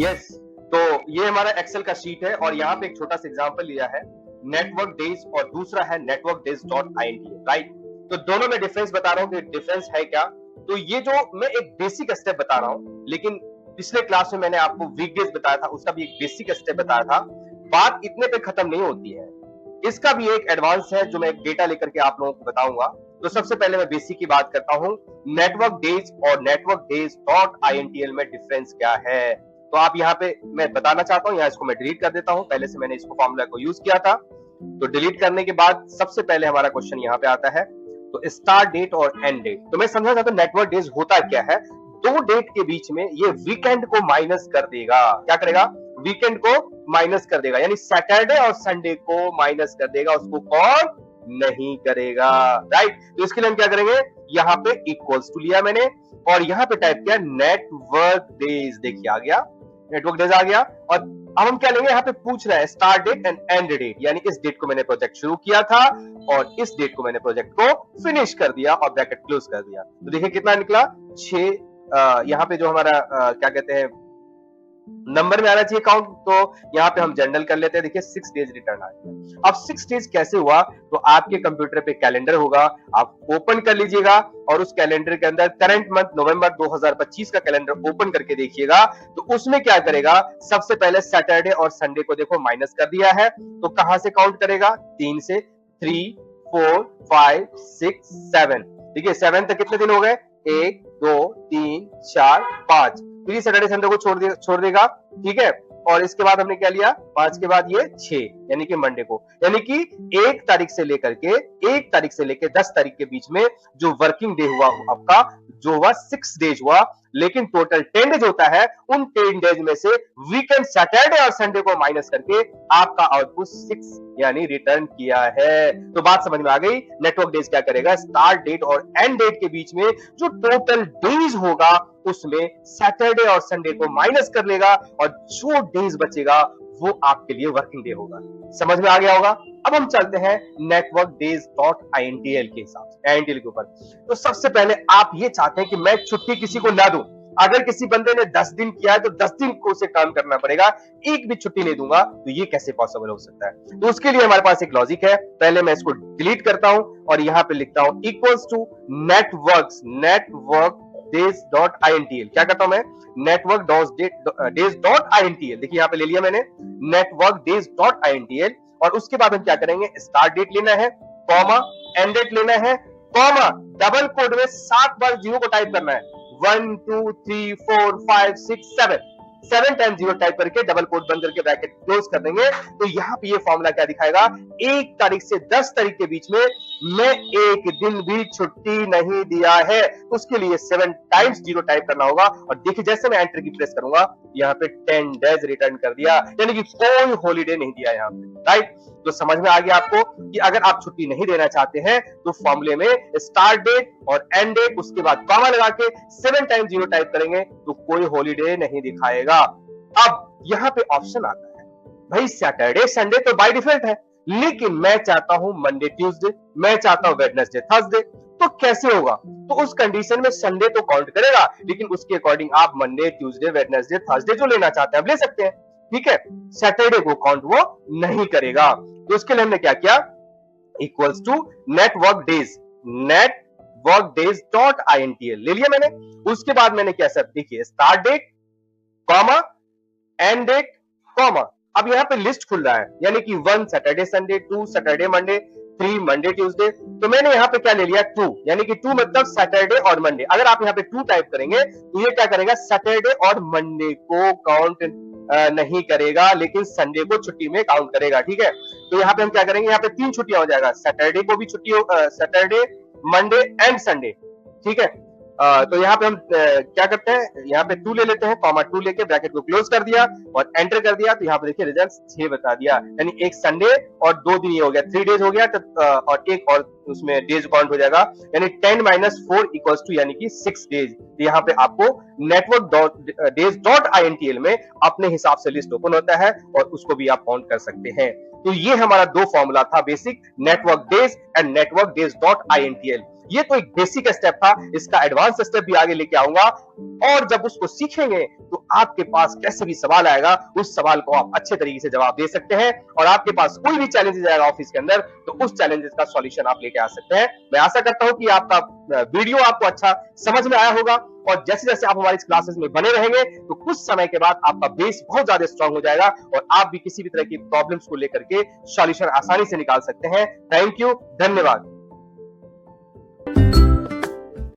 Yes, तो ये हमारा एक्सेल का शीट है और यहाँ पे एक छोटा सा एग्जांपल लिया है नेटवर्क डेज और दूसरा है network days dot INT, right. तो दोनों में डिफरेंस बता रहा हूँ कि डिफरेंस है क्या। तो ये जो मैं एक बेसिक स्टेप बता रहा हूँ, लेकिन पिछले क्लास में मैंने आपको वीक डेज बताया था, उसका भी एक बेसिक स्टेप बताया था। बात इतने पे खत्म नहीं होती है, इसका भी एक एडवांस है जो मैं एक डेटा लेकर के आप लोगों को बताऊंगा। तो सबसे पहले मैं बेसिक की बात करता हूँ, नेटवर्क डेज और नेटवर्क डेज डॉट आईएनटीएल में डिफरेंस क्या है। तो आप यहाँ पे मैं बताना चाहता हूँ, यहाँ इसको मैं डिलीट कर देता हूँ, पहले से मैंने इसको फॉर्मूला को यूज किया था। तो डिलीट करने के बाद सबसे पहले हमारा क्वेश्चन यहाँ पे आता है, तो स्टार्ट डेट और एंड डेट। तो मैं समझना चाहता हूँ नेटवर्क डेज होता क्या है। दो डेट के बीच में ये वीकेंड को माइनस कर देगा। क्या करेगा? वीकेंड को माइनस कर देगा, यानी सैटरडे और संडे को माइनस कर देगा, उसको कौन नहीं करेगा, राइट। तो इसके लिए हम क्या करेंगे, यहाँ पे इक्वल्स टू लिया मैंने और यहाँ पे टाइप किया नेटवर्क डेज। देखिए आ गया, नेटवर्क डेज आ गया। और अब हम क्या लेंगे, यहाँ पे पूछ रहा है start date and end date, यानी इस डेट को मैंने प्रोजेक्ट शुरू किया था और इस डेट को मैंने प्रोजेक्ट को फिनिश कर दिया और ब्रैकेट क्लोज कर दिया। तो देखिए कितना निकला, 6। यहाँ पे जो हमारा क्या कहते हैं नंबर में आना चाहिए काउंट, तो यहाँ पे हम जनरल कर लेते हैं। देखिए 6 डेज रिटर्न आ गया। अब 6 डेज कैसे हुआ, तो आपके कंप्यूटर पे कैलेंडर होगा, आप ओपन कर लीजिएगा और उस कैलेंडर के अंदर करंट मंथ नवंबर 2025 का कैलेंडर ओपन करके देखिएगा। तो उसमें क्या करेगा, सबसे पहले सैटरडे और संडे को देखो माइनस कर दिया है, तो कहां से काउंट करेगा, 3 से। 3, 4, 5, 6, 7। देखिए 7 तक कितने दिन हो गए, 1, 2, 3, 4, 5। तो ये सैटरडे संडे को छोड़ देगा, ठीक है। और इसके बाद हमने क्या लिया, 5 के बाद ये 6, यानी कि मंडे को, यानी कि 1 तारीख से लेकर के 10 तारीख के बीच में जो वर्किंग डे हुआ आपका, जो हुआ 6 डेज हुआ, लेकिन टोटल 10 डेज होता है। उन 10 डेज में से वीकेंड सैटरडे और संडे को माइनस करके आपका आउटपुट 6 यानी रिटर्न किया है। तो बात समझ में आ गई। नेटवर्क डेज क्या करेगा, स्टार्ट डेट और एंड डेट के बीच में जो टोटल डेज होगा उसमें सैटरडे और संडे को माइनस कर लेगा और जो डेज बचेगा वो आपके लिए वर्किंग डे होगा। समझ में आ गया होगा। अब हम चलते हैं नेटवर्क डेज डॉट आईएनटीएल के हिसाब से, आईएनटीएल के ऊपर। तो सबसे पहले आप ये चाहते हैं कि मैं छुट्टी किसी को ना दूं। अगर किसी बंदे ने 10 दिन किया है तो 10 दिन को उसे काम करना पड़ेगा, एक भी छुट्टी नहीं दूंगा, तो ये कैसे पॉसिबल हो सकता है। तो उसके लिए हमारे पास एक लॉजिक है। पहले मैं इसको डिलीट करता हूं और यहां पे लिखता हूं equals to network days dot INTL. क्या करता हूं मैं, नेटवर्क डेज डॉट आईएनटीएल। देखिए यहां पे ले लिया मैंने नेटवर्क डेज डॉट आईएनटीएल। और उसके बाद हम क्या करेंगे, स्टार्ट डेट लेना है, कॉमा, एंड डेट लेना है, कॉमा, डबल कोड में 7 बार 0 को टाइप करना है। 1 2 3 4 5 6 7 टाइम 0 टाइप करके डबल कोड बंद करके ब्रैकेट क्लोज कर देंगे। तो यहाँ पे ये फॉर्मूला क्या दिखाएगा, 1 तारीख से 10 तारीख के बीच में मैं एक दिन भी छुट्टी नहीं दिया है। उसके लिए 7 टाइम्स 0 टाइप करना होगा और देखिए जैसे मैं एंटर की प्रेस करूंगा, यहाँ पे 10 डेज रिटर्न कर दिया, यानी कि कोई हॉलीडे नहीं दिया यहाँ पे, राइट। तो समझ में आ गया आपको कि अगर आप छुट्टी नहीं देना चाहते हैं तो फॉर्मूले में स्टार्ट डेट और एंड डेट, उसके बाद कॉमा लगा के 7 टाइम्स 0 टाइप करेंगे तो कोई हॉलीडे नहीं दिखाएगा। अब यहाँ पे ऑप्शन आता है, भाई सैटरडे संडे तो बाय डिफॉल्ट है, लेकिन मैं चाहता हूं मंडे ट्यूसडे, मैं चाहता हूं वेडनेसडे थर्सडे, तो कैसे होगा। तो उस कंडीशन में संडे तो काउंट करेगा, लेकिन उसके अकॉर्डिंग आप मंडे ट्यूसडे वेडनेसडे थर्सडे जो लेना चाहते हैं आप ले सकते हैं, ठीक है। सैटरडे को काउंट वो नहीं करेगा। तो उसके लिए हमने क्या किया, equals to network days dot INTL ले लिया मैंने। उसके बाद मैंने क्या सब, देखिए start date, comma, end date, comma. अब यहाँ पे लिस्ट खुल रहा है, यानी कि 1 Saturday Sunday, 2 Saturday Monday, 3 Monday Tuesday. तो मैंने यहाँ पे क्या ले लिया, 2, यानी कि 2 मतलब सैटरडे और मंडे। अगर आप यहाँ पे 2 टाइप करेंगे तो ये क्या करेगा, सैटरडे और मंडे को काउंट नहीं करेगा, लेकिन संडे को छुट्टी में काउंट करेगा, ठीक है। तो यहाँ पे हम क्या करेंगे, यहाँ पे 3 छुट्टियां हो जाएगा, सैटरडे को भी छुट्टी हो, सैटरडे मंडे एंड संडे, ठीक है। तो यहाँ पे हम क्या करते हैं, यहाँ पे 2 ले लेते हैं, कॉमा 2 लेके ब्रैकेट को क्लोज कर दिया और एंटर कर दिया। तो यहाँ पे देखिए रिजल्ट 6 बता दिया, यानी एक संडे और 2 दिन ये हो गया, 3 डेज हो गया। और एक और उसमें डेज काउंट हो जाएगा, यानी 10 - 4 इक्वल्स टू यानी कि 6 डेज। तो यहाँ पे आपको नेटवर्क डेज डॉट आईएनटीएल में अपने हिसाब से लिस्ट ओपन होता है और उसको भी आप काउंट कर सकते हैं। तो ये हमारा 2 फॉर्मूला था basic, network days and network days dot INTL. ये तो एक बेसिक स्टेप था, इसका एडवांस स्टेप भी आगे लेके आऊंगा। और जब उसको सीखेंगे तो आपके पास कैसे भी सवाल आएगा, उस सवाल को आप अच्छे तरीके से जवाब दे सकते हैं, और आपके पास कोई भी चैलेंजेस आएगा ऑफिस के अंदर तो उस चैलेंजेस का सॉल्यूशन आप लेके आ सकते हैं। मैं आशा करता हूं कि आपका वीडियो आपको अच्छा समझ में आया होगा, और जैसे जैसे आप हमारी क्लासेस में बने रहेंगे तो कुछ समय के बाद आपका बेस बहुत ज्यादा स्ट्रांग हो जाएगा, और आप भी किसी भी तरह की प्रॉब्लम्स को लेकर के सॉल्यूशन आसानी से निकाल सकते हैं। थैंक यू, धन्यवाद।